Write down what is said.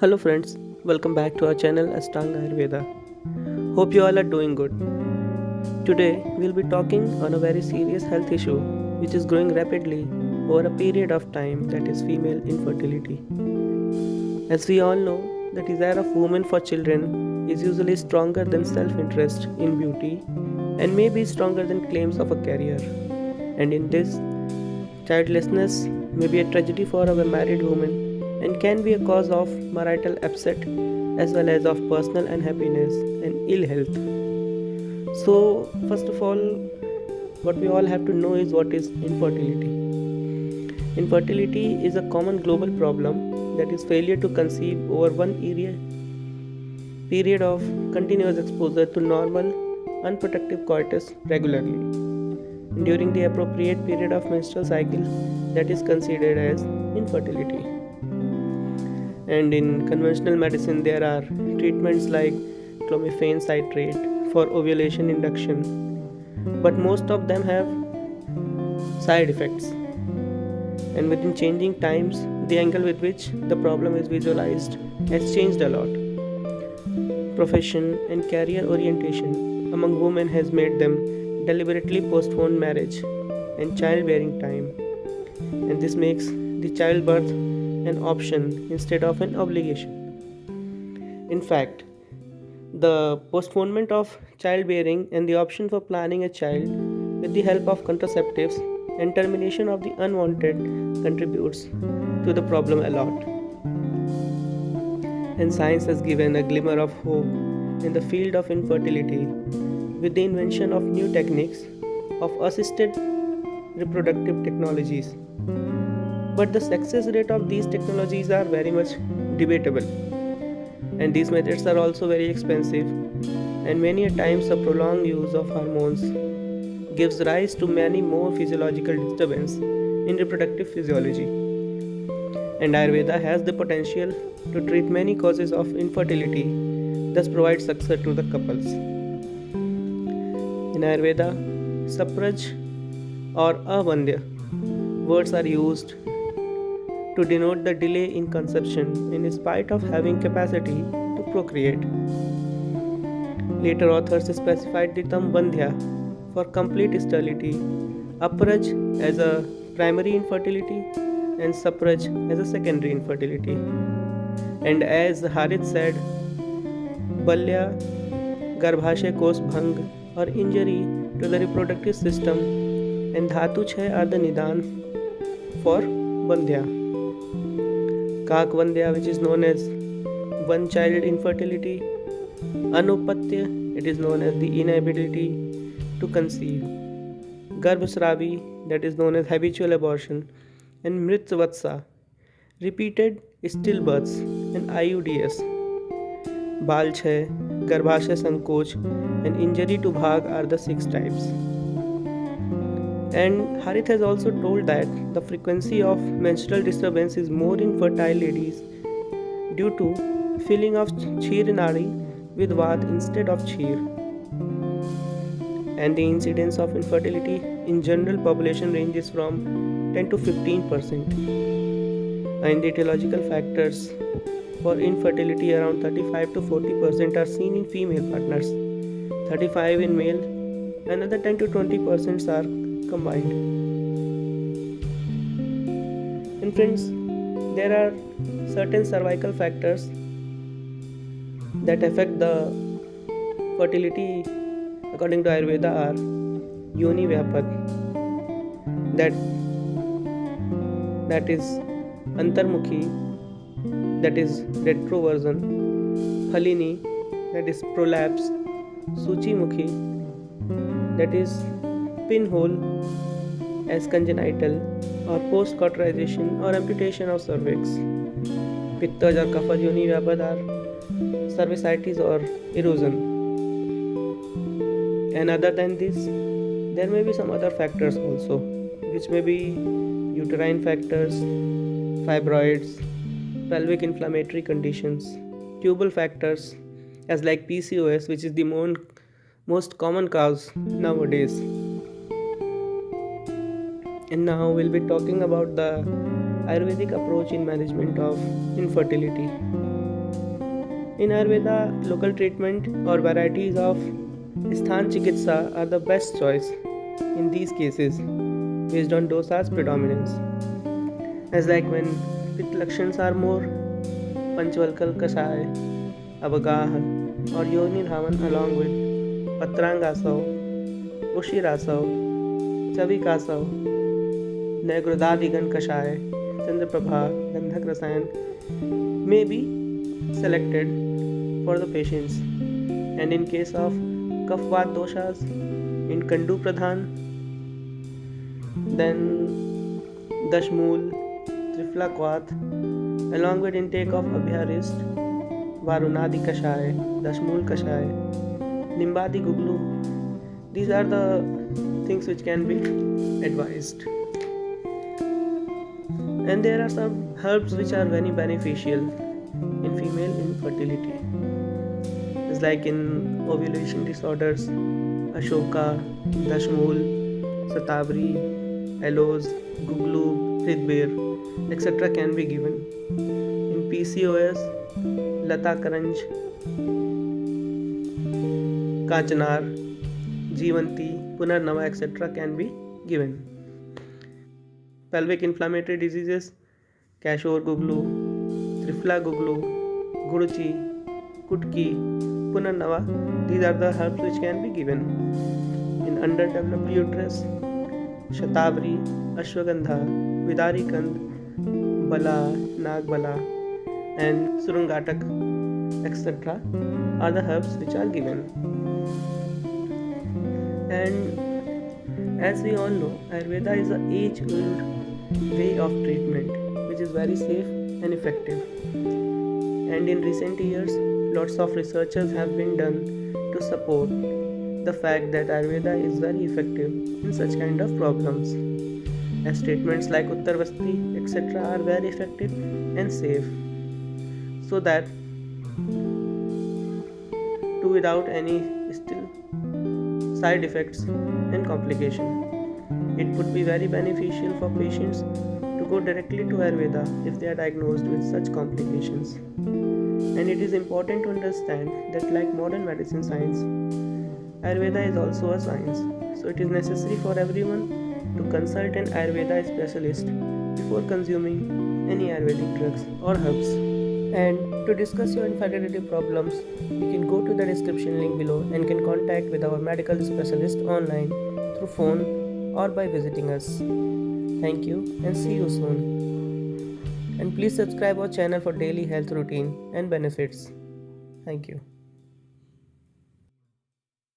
Hello friends, welcome back to our channel Astanga Ayurveda. Hope you all are doing good. Today we'll be talking on a very serious health issue which is growing rapidly over a period of time, that is female infertility. As we all know, the desire of women for children is usually stronger than self-interest in beauty and may be stronger than claims of a career. And in this, childlessness may be a tragedy for our married women and can be a cause of marital upset as well as of personal unhappiness and ill health. So, first of all, what we all have to know is what is infertility. Infertility is a common global problem that is failure to conceive over one period of continuous exposure to normal unprotected coitus regularly during the appropriate period of menstrual cycle, that is considered as infertility. And in conventional medicine, there are treatments like clomiphene citrate for ovulation induction, but most of them have side effects. And within changing times, the angle with which the problem is visualized has changed a lot. Profession and career orientation among women has made them deliberately postpone marriage and childbearing time, and this makes the childbirth an option instead of an obligation. In fact, the postponement of childbearing and the option for planning a child with the help of contraceptives and termination of the unwanted contributes to the problem a lot. And science has given a glimmer of hope in the field of infertility with the invention of new techniques of assisted reproductive technologies. But the success rate of these technologies are very much debatable, and these methods are also very expensive, and many a times the prolonged use of hormones gives rise to many more physiological disturbances in reproductive physiology. And Ayurveda has the potential to treat many causes of infertility, thus provide success to the couples. In Ayurveda, sapraj or avandya words are used to denote the delay in conception in spite of having capacity to procreate. Later authors specified the term bandhya for complete sterility, apraj as a primary infertility, and sapraj as a secondary infertility. And as Harith said, balya, garbhashay kos bhang or injury to the reproductive system, and dhatu chhay are the nidan for bandhya. Kakvandya, which is known as one child infertility, Anupatya, it is known as the inability to conceive, Garbhasravi, that is known as habitual abortion, and Mritvatsa, repeated stillbirths, and IUDs. Balchhay, Garbhashay Sankoch, and injury to Bhag are the 6 types. And Harith has also told that the frequency of menstrual disturbance is more in fertile ladies due to filling of Chir Nadi with Vat instead of Chir. And the incidence of infertility in general population ranges from 10 to 15%. And the etiological factors for infertility around 35 to 40% are seen in female partners, 35 in male, another 10 to 20% are combined. And friends, there are certain cervical factors that affect the fertility according to Ayurveda are Yoni Vyapad, that is Antarmukhi, that is retroversion, Phalini, that is prolapse, Suchimukhi, that is pinhole as congenital or post-cauterization or amputation of cervix. Pittaj or Kapha Yoni Vyapad are cervicitis or erosion. And other than this, there may be some other factors also, which may be uterine factors, fibroids, pelvic inflammatory conditions, tubal factors as like PCOS, which is the most common cause nowadays. And now we'll be talking about the Ayurvedic approach in management of infertility. In Ayurveda, local treatment or varieties of Sthan Chikitsa are the best choice in these cases based on dosa's predominance. As like when Pitta Lakshans are more, Panchvalkal Kashay, Avagahan or Yoni Dhavan along with Patrangasav, Ushirasav, Chavikasav, Negrodadigan Kashay, Chandraprabha, Gandhak Rasayan may be selected for the patients. And in case of Kafvat doshas, in Kandu Pradhan, then Dashmul, Trifla Kwat, along with intake of Abhyarist, Varunadi Kashay, Dashmul Kashay, Nimbadi Guglu. These are the things which can be advised. And there are some herbs which are very beneficial in female infertility. It's like in ovulation disorders, Ashoka, Dashmul, Satabri, Aloes, Guglu, Hridbeer, etc. can be given. In PCOS, Lata Karanj, Kachanar, Jeevanti, Punarnava, etc. can be given. Pelvic inflammatory diseases, Kashor Guglu, Trifla Guglu, Guruchi, Kutki, Punarnava, these are the herbs which can be given. In underdeveloped uterus, Shatabri, Ashwagandha, Vidari Kand, Bala, Nagbala, and Surungatak, etc. are the herbs which are given. And as we all know, Ayurveda is an age-old way of treatment which is very safe and effective. And in recent years, lots of researches have been done to support the fact that Ayurveda is very effective in such kind of problems. As statements like Uttarvasti, etc. are very effective and safe, so that without any still side effects and complication. It would be very beneficial for patients to go directly to Ayurveda if they are diagnosed with such complications. And it is important to understand that like modern medicine science, Ayurveda is also a science. So it is necessary for everyone to consult an Ayurveda specialist before consuming any Ayurvedic drugs or herbs. And to discuss your infertility problems, you can go to the description link below and can contact with our medical specialist online through phone or by visiting us. Thank you and see you soon. And please subscribe our channel for daily health routine and benefits. Thank you.